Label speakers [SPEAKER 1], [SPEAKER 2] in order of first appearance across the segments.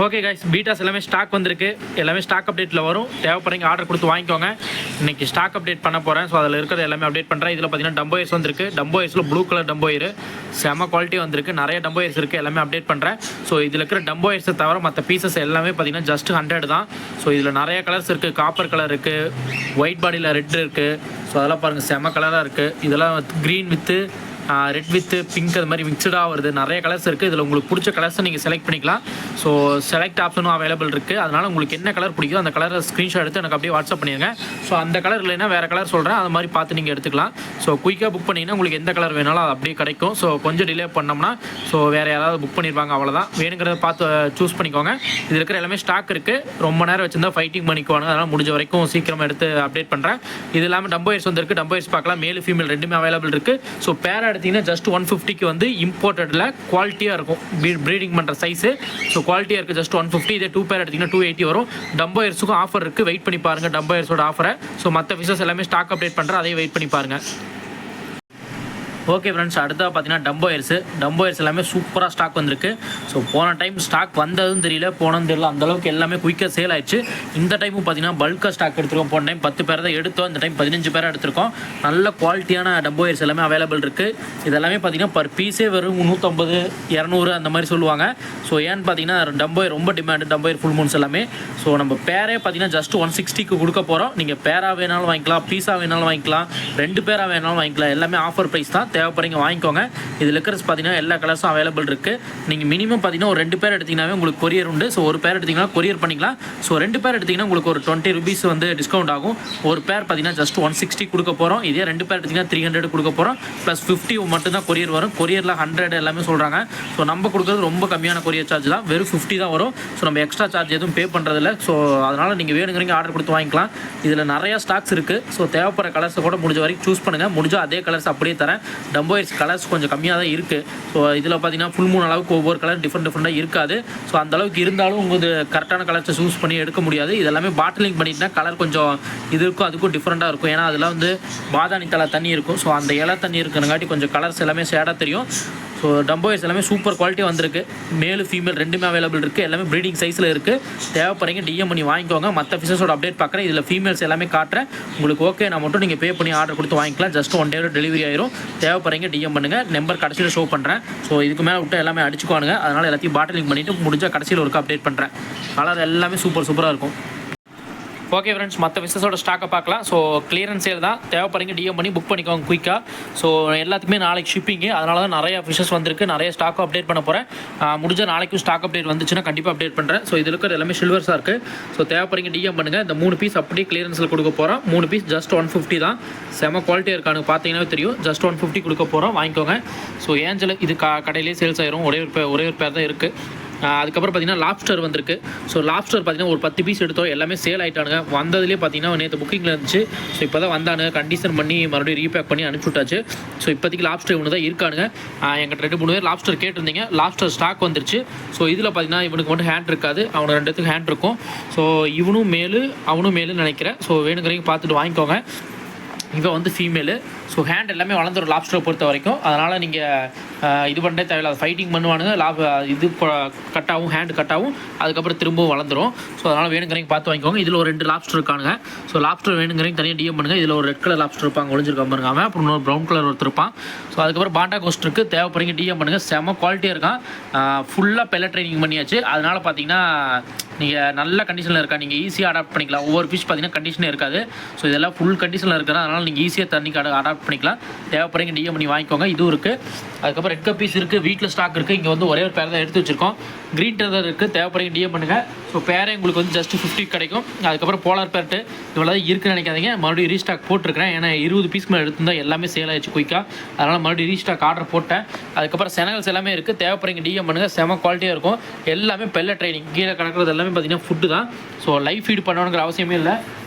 [SPEAKER 1] Okay guys, betas எல்லாமே stock வந்திருக்கு. எல்லாமே ஸ்டாக் அப்டேட்டில் வரும். தேவைப்படுறீங்க ஆர்டர் கொடுத்து வாங்கிக்கோங்க. இன்றைக்கி ஸ்டாக் அப்டேட் பண்ண போகிறேன். ஸோ அதில் இருக்கிறது எல்லாமே அப்டேட் பண்ணுறேன். இதில் பார்த்தீங்கன்னா டம்போயர்ஸ் வந்திருக்கு. டம்போயர்ஸில் ப்ளூ கலர் டம்போயர் செம குவாலிட்டி வந்திருக்கு. நிறைய டம்போயர்ஸ் இருக்குது. எல்லாமே அப்டேட் பண்ணுறேன். ஸோ இதில் இருக்கிற டம்போயர்ஸை தவிர மற்ற பீசஸ் எல்லாமே பார்த்தீங்கன்னா ஜஸ்ட் 100 தான். ஸோ இதில் நிறைய கலர்ஸ் இருக்குது. காப்பர் கலர் இருக்குது, ஒயிட் பாடியில் ரெட் இருக்குது. ஸோ அதெல்லாம் பாருங்கள் செம கலராக இருக்குது. இதெல்லாம் green with red with pink அது மாதிரி மிக்சடாக வருது. நிறைய கலர்ஸ் இருக்குது. இதில் உங்களுக்கு பிடிச்ச கலர்ஸை நீங்கள் செலக்ட் பண்ணிக்கலாம். ஸோ செலக்ட் ஆப்ஷனும் அவைலபிள் இருக்குது. அதனால் உங்களுக்கு என்ன கலர் பிடிக்குதோ அந்த கலரை ஸ்க்ரீன்ஷாட் எடுத்து எனக்கு அப்படியே வாட்ஸ்அப் பண்ணிடுங்க. ஸோ அந்த கலர் இல்லைன்னா வேறு கலர் சொல்கிறேன், அது மாதிரி பார்த்து நீங்கள் எடுத்துக்கலாம். ஸோ குயிக்காக புக் பண்ணிங்கன்னா உங்களுக்கு எந்த கலர் வேணாலும் அது அப்படியே கிடைக்கும். ஸோ கொஞ்சம் டிலே பண்ணோம்னா ஸோ வேறு யாராவது புக் பண்ணியிருப்பாங்க, அவ்வளோதான். வேணுங்கிறத பார்த்து சூஸ் பண்ணிக்கோங்க. இது இருக்கிற எல்லாமே ஸ்டாக் இருக்குது. ரொம்ப நேரம் வச்சுருந்தா ஃபைட்டிங் பண்ணிக்குவாங்க. அதனால் முடிஞ்ச வரைக்கும் சீக்கிரமாக எடுத்து அப்டேட் பண்ணுறேன். இது இல்லாமல் டம்போயர்ஸ் வந்துருக்கு. டம்போயர்ஸ் பார்க்கலாம். மேல் ஃபீமேல் ரெண்டுமே அவைலபிள் இருக்குது. ஸோ பேரா எடுத்திங்கன்னா ஜஸ்ட் 150க்கு வந்து இம்போர்ட்டடில் குவாலிட்டியாக இருக்கும். ப்ரீடிங் பண்ணுற சைஸு. ஸோ குவாலிட்டியாக இருக்குது. ஜஸ்ட் 150. இதே 2 பேர் எடுத்திங்கன்னா 280 வரும். டம்போயர்ஸுக்கும் ஆஃபர் இருக்குது. வெயிட் பண்ணி பாருங்கள் டம்போயர்ஸோட ஆஃபரை. ஸோ மற்ற ஃபிஷஸ் எல்லாமே ஸ்டாக் அப்டேட் பண்ணுறேன், அதையும் வெயிட் பண்ணி பாருங்கள். ஓகே ஃப்ரெண்ட்ஸ், அடுத்தா பார்த்தீங்கன்னா டம்போயர்ஸ் எல்லாமே சூப்பராக ஸ்டாக் வந்திருக்கு. ஸோ போன டைம் ஸ்டாக் வந்ததும் தெரியல, போனதும் தெரியல, அந்தளவுக்கு எல்லாமே குயிக்காக சேல் ஆயிடுச்சு. இந்த டைமும் பார்த்தீங்கன்னா பல்காக ஸ்டாக் எடுத்துருக்கோம். போன டைம் 10 பேர் தான் எடுத்தோம். இந்த டைம் 15 பேராக எடுத்திருக்கோம். நல்ல குவாலிட்டியான டம்போயர்ஸ் எல்லாமே அவைலபிள் இருக்குது. இதெல்லாமே பார்த்தீங்கன்னா பர் பீஸே வெறும் 150 200 அந்த மாதிரி சொல்லுவாங்க. ஸோ ஏன்னு பார்த்தீங்கன்னா டம்போயர் ரொம்ப டிமாண்டு. டம்போயர் ஃபுல் மூன்ஸ் எல்லாமே. ஸோ நம்ம பேரே பார்த்தீங்கன்னா ஜஸ்ட் 160க்கு கொடுக்க போகிறோம். நீங்கள் பேராக வேணாலும் வாங்கிக்கலாம், பீஸாக வேணாலும் வாங்கிக்கலாம், 2 பேராக வேணாலும் வாங்கிக்கலாம். எல்லாமே ஆஃபர் ப்ரைஸ் தான். தேவைப்படுறீங்க வாங்கிக்கோங்க. இதில் இருக்கிற பார்த்தீங்கன்னா எல்லா கலர்ஸும் அவைலபிள் இருக்குது. நீங்கள் மினிமம் பார்த்தீங்கன்னா ஒரு 2 பேர் எடுத்திங்கனாவே உங்களுக்கு கொரியர் உண்டு. ஸோ ஒரு பேர் எடுத்திங்கன்னா கொரியர் பண்ணிக்கலாம். ஸோ 2 பேர் எடுத்திங்கன்னா உங்களுக்கு ஒரு 20 rupees வந்து டிஸ்கவுண்ட் ஆகும். ஒரு பேர் பார்த்தீங்கன்னா ஜஸ்ட் 160 கொடுக்க போகிறோம். இதே 2 பேர் எடுத்திங்கன்னா 300 கொடுக்க போகிறோம். ப்ளஸ் 50 மட்டும்தான் கொரியர் வரும். கொரியரில் 100 எல்லாமே சொல்கிறாங்க. ஸோ நம்ம கொடுக்குறது ரொம்ப கம்மியான கொரியர் சார்ஜ் தான். வெறும் 50 தான் வரும். ஸோ நம்ம எக்ஸ்ட்ரா சார்ஜ் எதுவும் பே பண்ணுறதில்ல. ஸோ அதனால் நீங்கள் வேணுங்கிறீங்க ஆர்டர் கொடுத்து வாங்கிக்கலாம். இதில் நிறையா ஸ்டாக்ஸ் இருக்குது. ஸோ தேவைப்படுற கலர்ஸை கூட முடிஞ்ச வரைக்கும் சூஸ் பண்ணுங்கள். முடிஞ்சால் அதே கலர்ஸ் அப்படியே தரேன். டம்போயர்ஸ் கலர்ஸ் கொஞ்சம் கம்மியாக தான் இருக்குது. ஸோ இதில் பார்த்தீங்கன்னா ஃபுல் மூணு அளவுக்கு ஒவ்வொரு கலர் டிஃப்ரெண்ட்டாக இருக்காது. ஸோ அந்த அளவுக்கு இருந்தாலும் உங்களுக்கு கரெக்டான கலர்ஸை சூஸ் பண்ணி எடுக்க முடியாது. இதெல்லாமே பாட்டிலிங் பண்ணிட்டுனா கலர் கொஞ்சம் இது இருக்கும், அதுக்கும் டிஃப்ரெண்ட்டாக இருக்கும். ஏன்னா அதெல்லாம் வந்து பாதாணி தலை தண்ணி இருக்கும். ஸோ அந்த இலை தண்ணி இருக்கிறங்காட்டி கொஞ்சம் கலர்ஸ் எல்லாமே ஷேடாக தெரியும். ஸோ டம்போயர்ஸ் எல்லாமே சூப்பர் குவாலிட்டி வந்திருக்கு. மேல் ஃபீமேல் ரெண்டுமே அவைலபிள் இருக்குது. எல்லாமே ப்ரீடிங் சைஸில் இருக்குது. தேவைப்படுறீங்க டிஎம் பண்ணி வாங்கிக்கோங்க. மற்ற ஃபிஷஸோட அப்டேட் பார்க்குறேன். இதில் ஃபீமேல்ஸ் எல்லாமே காட்டுறேன். உங்களுக்கு ஓகே நான் மட்டும் நீங்கள் பே பண்ணி ஆர்டர் கொடுத்து வாங்கிக்கலாம். ஜஸ்ட் 1 டேவில் டெலிவரி ஆயிரும். தேவைப்படுறீங்க டிஎம் பண்ணுங்கள். நம்பர் கடைசியில் ஷோ பண்ணுறேன். ஸோ இதுக்கு மேலே விட்டு எல்லாமே அடிச்சுக்குவானுங்க. அதனால் எல்லாத்தையும் பாட்டிலிங் பண்ணிவிட்டு முடிஞ்சால் கடைசியில் ஒருக்க அப்டேட் பண்ணுறேன். கலர் எல்லாமே சூப்பராக இருக்கும். ஓகே ஃப்ரெண்ட்ஸ், மற்ற ஃபிஷஸோட ஸ்டாக்கை பார்க்கலாம். ஸோ கிளியரன்ஸ் சேல் தான். தேவைப்படுறீங்க டிஎம் பண்ணி புக் பண்ணிக்கோங்க குயிக்காக. ஸோ எல்லாத்துக்குமே நாளைக்கு ஷிப்பிங்கு. அதனால தான் நிறையா ஃபிஷஸ் வந்திருக்கு. நிறைய ஸ்டாக்கும் அப்டேட் பண்ண போகிறேன். முடிஞ்ச நாளைக்கும் ஸ்டாக் அப்டேட் வந்துச்சுன்னா கண்டிப்பாக அப்டேட் பண்ணுறேன். ஸோ இதில் இருக்கிற எல்லாமே சில்வர்ஸாக இருக்குது. ஸோ தேவைப்படுறீங்க டிஎம் பண்ணுங்கள். இந்த 3 பீஸ் அப்படியே கிளியரன்ஸில் கொடுக்க போகிறோம். 3 பீஸ் ஜஸ்ட் 150 தான். செம குவாலிட்டியாக இருக்கானு பார்த்தீங்கன்னா தெரியும். ஜஸ்ட் 150 கொடுக்க போகிறோம், வாங்கிக்கோங்க. ஸோ ஏஞ்சல் இது கடையிலே சேல்ஸ் ஆயிரும். ஒரே ஒரு பேர் தான் இருக்குது. அதுக்கப்புறம் பார்த்தீங்கன்னா லாப்ஸ்டர் வந்திருக்கு. ஸோ லாப்ஸ்டர் பார்த்தீங்கன்னா ஒரு 10 பீஸ் எடுத்தோம். எல்லாமே சேல் ஆகிட்டானுங்க. வந்ததுலேயே பார்த்தீங்கன்னா நேற்று புக்கிங்கில் இருந்துச்சு. ஸோ இப்போ தான் வந்தானுங்க. கண்டிஷன் பண்ணி மறுபடியும் ரீபேக் பண்ணி அனுப்பிச்சி விட்டாச்சு. ஸோ இப்போதைக்கு லாப்ஸ்டர் இவனு தான் இருக்கானுங்க. எங்கிட்ட 2-3 பேர் லாப்ஸ்டர் கேட்டிருந்தீங்க. லாப்ஸ்டர் ஸ்டாக் வந்துருச்சு. ஸோ இதில் பார்த்தீங்கன்னா இவனுக்கு மட்டும் ஹேண்ட் இருக்காது. அவனுக்கு 2 ஹேண்ட் இருக்கும். ஸோ இவனும் மேலு அவனும் மேலுன்னு நினைக்கிறேன். ஸோ வேணுங்கிறீங்க பார்த்துட்டு வாங்கிக்கோங்க. இவன் வந்து ஃபீமேலு. ஸோ ஹேண்ட் எல்லாமே வளர்ந்துடும் லாப்ஸ்டரை பொறுத்த வரைக்கும். அதனால் நீங்கள் இது பண்ணே தேவையில்லை. ஃபைட்டிங் பண்ணுவானுங்க. இது கட்டாகவும் ஹேண்ட் கட்டாகவும் அதுக்கப்புறம் திரும்பவும் வளர்ந்துடும். ஸோ அதனால் வேணுங்கிறீங்க பார்த்து வாங்கிக்கோங்க. இதில் ஒரு 2 லாப்ஸ்டர் இருக்கானுங்க. ஸோ லாப்ஸ்டர் வேணுங்கிறீங்க தனியாக டிஎம் பண்ணுங்கள். இதில் ஒரு ரெட் கலர் லாப்ஸ்டர் இருப்பாங்க, ஒளிஞ்சிருக்காம இருக்காங்க. அப்புறம் இன்னொரு ப்ரௌன் கலர் ஒருத்தர் இருப்பான். ஸோ அதுக்கப்புறம் பாண்டா கோஸ்ட் இருக்குது. தேவைப்படுறீங்க டிஎம் பண்ணுங்கள். செம குவாலிட்டியாக இருக்கான். ஃபுல்லாக பெல்லட் ட்ரைனிங் பண்ணியாச்சு. அதனால் பார்த்தீங்கன்னா நீங்கள் நல்ல கண்டிஷனில் இருக்கா. நீங்கள் ஈஸியாக அடாப்ட் பண்ணிக்கலாம். ஒவ்வொரு ஃபிஷ் பார்த்தீங்கன்னா கண்டிஷனே இருக்காது. ஸோ இதெல்லாம் ஃபுல் கண்டிஷனில் இருக்கிறது. அதனால் நீங்கள் ஈஸியாக தண்ணிக்கு அடாப்ட் பண்ணிக்கலாம். தேவைப்படுறீங்க டிஎம் பண்ணி வாங்கிக்கோங்க. இதுவும் இருக்குது. அதுக்கப்புறம் ரெட் கப்பீஸ் இருக்குது. வீட்டில் ஸ்டாக் இருக்குது. இங்கே வந்து ஒரே ஒரு பேர் தான் எடுத்து வச்சுருக்கோம். க்ரீன் டெதர் இருக்குது. தேவைப்படுறீங்க டிஎம் பண்ணுங்கள். ஸோ பேரே உங்களுக்கு வந்து ஜஸ்ட் 50 கிடைக்கும். அதுக்கப்புறம் போலார் பேர்ட்டு இவ்வளோ தான் இருக்குன்னு நினைக்காதீங்க. மறுபடியும் ரீஸ்டாக் போட்டிருக்கிறேன். ஏன்னா 20 பீஸ் மேலே எடுத்துருந்தால் எல்லாமே சேல் ஆகிடுச்சு குயிக்காக. அதனால் மறுபடியும் ரீஸ்டாக் ஆர்டர் போட்டேன். அதுக்கப்புறம் செனகல்ஸ் எல்லாமே இருக்குது. தேவைப்படுறீங்க டிஎம் பண்ணுங்கள். செம குவாலிட்டியாக இருக்கும். எல்லாமே பெல்ல ட்ரைனிங். கீழே கிடக்கிறது எல்லாமே பார்த்தீங்கன்னா ஃபுட்டு தான். ஸோ லைஃப் ஃபீட் பண்ணணுங்கிற அவசியமே இல்லை.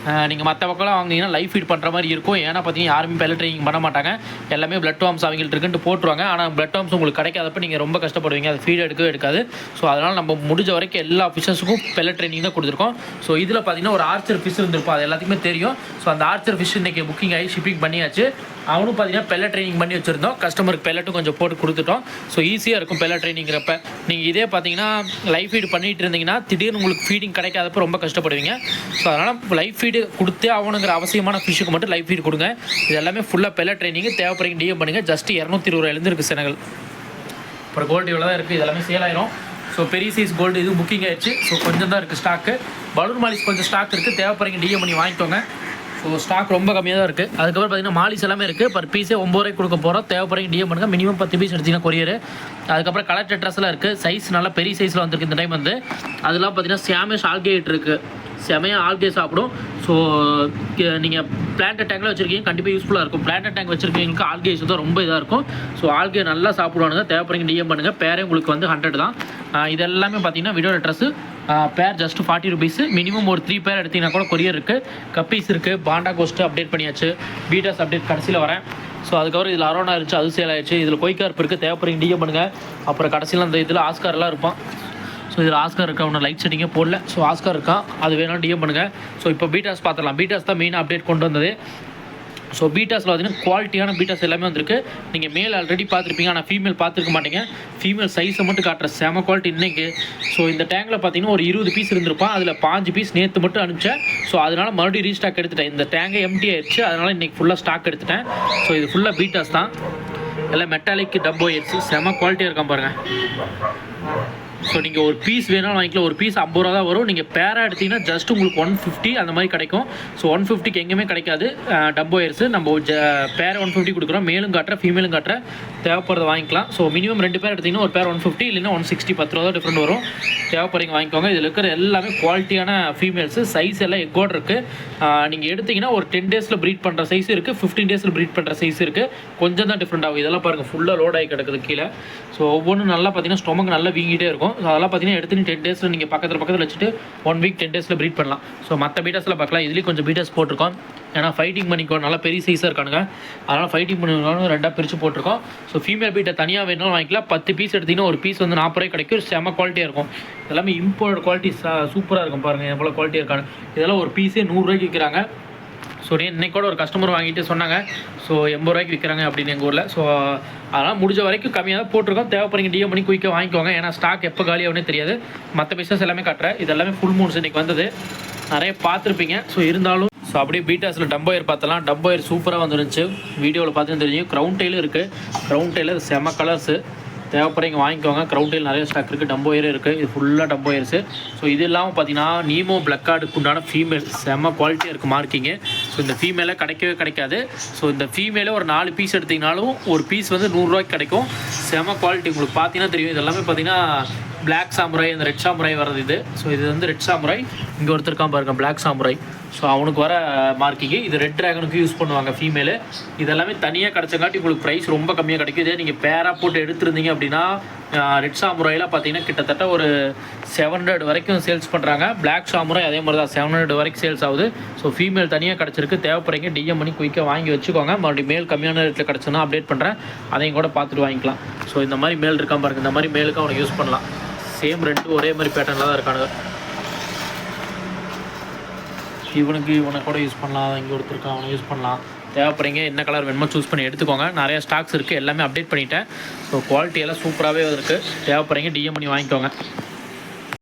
[SPEAKER 1] நீங்கள் மற்ற பக்கம்லாம் வாங்கினீங்கன்னா லைஃப் ஃபீட் பண்ணுற மாதிரி இருக்கும். ஏன்னா பார்த்தீங்கன்னா யாருமே பெல்ல ட்ரைனிங் பண்ண மாட்டாங்க. எல்லாமே பிளட் வார்ம்ஸ் அவங்கள்ட்ட இருக்குன்ட்டு போட்டுருவாங்க. ஆனால் பிளட் வார்ம்ஸ் உங்களுக்கு கிடைக்காதப்ப நீங்கள் ரொம்ப கஷ்டப்படுவீங்க. அது ஃபீட் எடுக்காது. ஸோ அதனால் நம்ம முடிஞ்ச வரைக்கும் எல்லா ஃபிஷஸுக்கும் பெல்லட் ட்ரைனிங் தான் கொடுத்துருக்கோம். ஸோ இதில் பார்த்தீங்கன்னா ஒரு ஆர்ச்சர் ஃபிஷ் இருந்திருப்போம். அது எல்லாத்துக்குமே தெரியும். ஸோ அந்த ஆர்ச்சர் ஃபிஷ் இன்றைக்கி புக்கிங் ஆகி ஷிப்பிங் பண்ணியாச்சு. அவனும் பார்த்தீங்கன்னா பெல்லட் ட்ரைனிங் பண்ணி வச்சுருந்தோம். கஸ்டமருக்கு பெல்லட்டும் கொஞ்சம் போட்டு கொடுத்துட்டோம். ஸோ ஈஸியாக இருக்கும் பெல்லட் ட்ரைனிங்கிறப்ப. நீங்கள் இதே பார்த்தீங்கன்னா லைஃப் ஃபீடு பண்ணிகிட்டு இருந்தீங்கன்னா திடீர்னு உங்களுக்கு ஃபீடிங் கிடைக்காதப்போ ரொம்ப கஷ்டப்படுவீங்க. ஸோ அதனால் லைஃப் ஃபீடு கொடுத்தே ஆகணுங்கிற அவசியமான ஃபிஷ்ஷுக்கு மட்டும் லைஃப் ஃபீடு கொடுங்க. இது எல்லாமே ஃபுல்லாக பெல்லட் ட்ரைனிங். தேவைப்படுறீங்க டிஎம் பண்ணுங்கள். ஜஸ்ட் 220 ரூபாயிலேருந்து இருக்குது சேனல். அப்புறம் கோல்டு இவ்வளோ தான் இருக்குது. இதெல்லாமே சேல் ஆயிரும். ஸோ பெரிய சைஸ் கோல்டு இது புக்கிங் ஆயிடுச்சு. ஸோ கொஞ்சம் தான் இருக்குது ஸ்டாக்கு. பலூன் மாலிஸ் கொஞ்சம் ஸ்டாக் இருக்குது. தேவைப்படுறீங்க டிஎம் பண்ணி வாங்கிக்கோங்க. ஸோ ஸ்டாக் ரொம்ப கம்மியாக தான் இருக்குது. அதுக்கப்புறம் பார்த்தீங்கன்னா மாலிஸ் எல்லாமே இருக்குது. பர் பீஸே 9 ரூபாய்க்கு கொடுக்க போகிறோம். தேவைப்படுறீங்க டிஎம் பண்ணுங்கள். மினிமம் 10 பீஸ் எடுத்திங்கன்னா கொரியர். அதுக்கப்புறம் கலர் டெட்ராஸ்லாம் இருக்குது. சைஸ் நல்லா பெரிய சைஸில் வந்திருக்கு இந்த டைம் வந்து. அதெல்லாம் பார்த்தீங்கன்னா சாமேஷ் ஆல்கேட் இருக்குது. செமையாக ஆல்கே சாப்பிடும். ஸோ நீங்கள் பிளான்ட் டேங்கில் வச்சுருக்கீங்க கண்டிப்பாக யூஸ்ஃபுல்லாக இருக்கும். பிளான்ட் டேங்க் வச்சுருக்கீங்களுக்கு ஆல்கே யூஸ் தான் ரொம்ப இதாக இருக்கும். ஸோ ஆல்கே நல்லா சாப்பிடுவானுங்க. தேவைப்படுறீங்க டிஎம் பண்ணுங்கள். பேரே உங்களுக்கு வந்து 100 தான். இது எல்லாமே பார்த்தீங்கன்னா வீடியோ ட்ரெஸ்ஸு பேர் ஜஸ்ட் 40 ருபீஸ். மினிமம் ஒரு 3 பேர் எடுத்திங்கன்னா கூட கொரியர் இருக்குது. கப்பீஸ் இருக்குது. பாண்டா கோஸ்ட்டு அப்டேட் பண்ணியாச்சு. பீட்டாஸ் அப்டேட் கடைசியில் வரேன். ஸோ அதுக்கப்புறம் இதில் அரோனா இருந்துச்சு, அது சேல் ஆயிடுச்சு. இதில் கொய்கார்ப் இருக்குது. தேவைப்படுறீங்க டிஎம் பண்ணுங்கள். அப்புறம் கடைசியில் அந்த இதில் ஆஸ்கார்லாம் இருப்பான். ஸோ இதில் ஆஸ்கார் இருக்கா, ஒன்று லைட் செட்டிங்கே போடல. ஸோ ஆஸ்கார் இருக்கா, அது வேணாலும் டிஎம் பண்ணுங்கள். ஸோ இப்போ பீட்டாஸ் பார்த்துடலாம். பீட்டாஸ் தான் மெயினாக அப்டேட் கொண்டு வந்தது. ஸோ பீட்டாஸில் பார்த்தீங்கன்னா குவாலிட்டியான பீட்டாஸ் எல்லாமே வந்திருக்கு. நீங்கள் மேல் ஆல்ரெடி பார்த்துருப்பீங்க, ஆனால் ஃபீமேல் பார்த்துருக்க மாட்டீங்க. ஃபீமேல் சைஸை மட்டும் காட்டுற செம குவாலிட்டி இன்றைக்கி. ஸோ இந்த டேங்கில் பார்த்தீங்கன்னா ஒரு 20 பீஸ் இருந்திருப்பான். அதில் 5 பீஸ் நேற்று மட்டும் அனுப்பிச்சேன். ஸோ அதனால் மறுபடியும் ரீஸ்டாக் எடுத்துட்டேன். இந்த டேங்கை எம்டி ஆயிடுச்சு. அதனால் இன்றைக்கி ஃபுல்லாக ஸ்டாக் எடுத்துட்டேன். ஸோ இது ஃபுல்லாக பீட்டாஸ் தான். எல்லாம் மெட்டாலிக் டப்போ ஆயிடுச்சு. செம குவாலிட்டியாக இருக்கான் பாருங்கள். ஸோ நீங்கள் ஒரு பீஸ் வேணாலும் வாங்கிக்கலாம். ஒரு பீஸ் 50 ரூபா தான் வரும். நீங்கள் பேராக எடுத்திங்கன்னா ஜஸ்ட் உங்களுக்கு 150 அந்த மாதிரி கிடைக்கும். ஸோ 150க்கு எங்கேயுமே கிடைக்காது. டப்போ இயர்ஸு நம்ம பேரை 150 கொடுக்குறோம். மேலும் காட்டுற ஃபீமேலும் காட்டுற தேவைப்படுறத வாங்கிக்கலாம். ஸோ மினிமம் 2 பேர் எடுத்திங்கன்னா ஒரு பேர் 150 இல்லைன்னா 160 10 ரூபா தான் டிஃப்ரெண்ட் வரும். தேவைப்படுறீங்க வாங்கிக்கோங்க. இதில் இருக்கிற எல்லாமே குவாலிட்டியான ஃபீமேல்ஸு. சைஸ் எல்லாம் எக்கோடு இருக்குது. நீங்கள் எடுத்திங்கன்னா ஒரு 10 டேஸில் ப்ரீட் பண்ணுற சைஸ் இருக்குது. 15 டேஸில் ப்ரீட் பண்ணுற சைஸ் இருக்குது. கொஞ்சம் தான் டிஃப்ரெண்ட் ஆகும். இதெல்லாம் பாருங்கள் ஃபுல்லாக லோட் ஆகி கிடக்குது கீழே. ஸோ ஒவ்வொன்றும் நல்லா பார்த்தீங்கன்னா ஸ்டொமக் நல்லா வீங்கிட்டே இருக்கும். ஸோ அதெல்லாம் பார்த்தீங்கன்னா எடுத்து 10 டேஸில் நீங்கள் பக்கத்தில் வச்சுட்டு 1 வீக் 10 டேஸில் ப்ரீட் பண்ணலாம். ஸோ மற்ற பீட்டாஸில் பார்க்கலாம். இதுலேயும் கொஞ்சம் பீட்டாஸ் போட்டிருக்கோம். ஏன்னா ஃபைட்டிங் பண்ணிக்கோ நல்லா பெரிய சைஸாக இருக்கானுங்க. அதனால் ஃபைட்டிங் பண்ணிக்கணும் 2 பிரித்து போட்டிருக்கோம். ஸோ ஃபீமேல் பீட்டை தனியாக வேணாலும் வாங்கிக்கலாம். 10 பீஸ் எடுத்திங்கன்னா ஒரு பீஸ் வந்து 40 ரூபாய் கிடைக்கும். செம குவாலிட்டியாக இருக்கும். எல்லாமே இம்போர்ட் குவாலிட்டி சூப்பராக இருக்கும். பாருங்கள் எவ்வளோ குவாலிட்டியாக இருக்காங்க. இதெல்லாம் ஒரு பீஸே 100 ரூபாய்க்கு விற்கிறாங்க. ஸோ இன்னைக்கு கூட ஒரு கஸ்டமர் வாங்கிட்டு சொன்னாங்க. ஸோ 80 ரூபாய்க்கு விற்கிறாங்க அப்படின்னு எங்கள் ஊரில். ஸோ அதனால் முடிஞ்ச வரைக்கும் கம்மியாக தான் போட்டிருக்கோம். தேவைப்படுறீங்க டிஎம் பண்ணி குயிக்காக வாங்கிக்கோங்க. ஏன்னா ஸ்டாக் எப்போ காலியாகனே தெரியாது. மற்ற பிஸ்னஸ் எல்லாமே காட்டுறேன். இது எல்லாமே ஃபுல் மூன்ஸ் இன்றைக்கி வந்தது. நிறைய பார்த்துருப்பீங்க. ஸோ இருந்தாலும் ஸோ அப்படியே பீட்டாஸில் டம்போயர் பார்த்தலாம். டம்போயர் சூப்பராக வந்துருந்துச்சு. வீடியோவில் பார்த்துன்னு தெரியும். க்ரௌண்ட் டெயிலும் இருக்குது. க்ரௌண்ட் டெயிலில் செம கலர்ஸு. தேவைப்படுறீங்க வாங்கிக்கோங்க. க்ரௌண்ட் டெயில் நிறைய ஸ்டாக் இருக்குது. டம்போயர் இருக்குது. இது ஃபுல்லாக டம்போயர்ஸு. ஸோ இது இல்லாமல் பார்த்தீங்கன்னா நீமோ பிளாக் கார்டுக்கு உண்டான ஃபீமேல் செம்ம குவாலிட்டியாக இருக்குது மார்க்கிங்கு. ஸோ இந்த ஃபீமேலே கிடைக்காது. ஸோ இந்த ஃபீமேலே ஒரு 4 பீஸ் எடுத்திங்கனாலும் ஒரு பீஸ் வந்து 100 ரூபாய்க்கு கிடைக்கும். செம்ம குவாலிட்டி உங்களுக்கு பார்த்தீங்கன்னா தெரியும். இது எல்லாமே பார்த்தீங்கன்னா பிளாக் சாமுராய், இந்த ரெட் சாமுராய் வர்றது இது. ஸோ இது வந்து ரெட் சாமுராய். இங்கே ஒருத்தருக்கான் பாருங்க பிளாக் சாமுராய். ஸோ அவனுக்கு வர மார்க்கிங்கு. இது ரெட் ட்ராகனுக்கு யூஸ் பண்ணுவாங்க ஃபீமேலு. இதெல்லாமே தனியாக கிடச்சங்காட்டி உங்களுக்கு ப்ரைஸ் ரொம்ப கம்மியாக கிடைக்கும். இதே நீங்கள் பேராக போட்டு எடுத்துருந்தீங்க அப்படின்னா ரெட் சாமுராயில் பார்த்தீங்கன்னா கிட்டத்தட்ட ஒரு 700 வரைக்கும் சேல்ஸ் பண்ணுறாங்க. பிளாக் சாமுராய் அதே மாதிரி தான் 700 வரைக்கும் சேல்ஸ் ஆகுது. ஸோ ஃபீமேல் தனியாக கிடச்சிருக்கு. தேவைப்படுறீங்க டிஎம் பண்ணி குயிக்காக வாங்கி வச்சுக்கோங்க. மறுபடியும் மேல் கம்மியான ரேட்டில் கிடச்சுன்னா அப்டேட் பண்ணுறேன். அதையும் கூட பார்த்துட்டு வாங்கிக்கலாம். ஸோ இந்த மாதிரி மேல் இருக்கான் பாருங்கள். இந்த மாதிரி மேலுக்கு அவனுக்கு யூஸ் பண்ணலாம். சேம் ரெண்டும் ஒரே மாதிரி பேட்டர்னில் தான் இருக்கானுங்க. இவனுக்கு கூட யூஸ் பண்ணலாம். இங்கே ஒருத்தருக்கான் அவனை யூஸ் பண்ணலாம். தேவைப்படுறீங்க என்ன கலர் வேணுமோ சூஸ் பண்ணி எடுத்துக்கோங்க. நிறைய ஸ்டாக்ஸ் இருக்குது. எல்லாமே அப்டேட் பண்ணிட்டேன். ஸோ குவாலிட்டி எல்லாம் சூப்பராகவே இருக்குது. தேவைப்படுறீங்க டிஎம் பண்ணி வாங்கிக்கோங்க.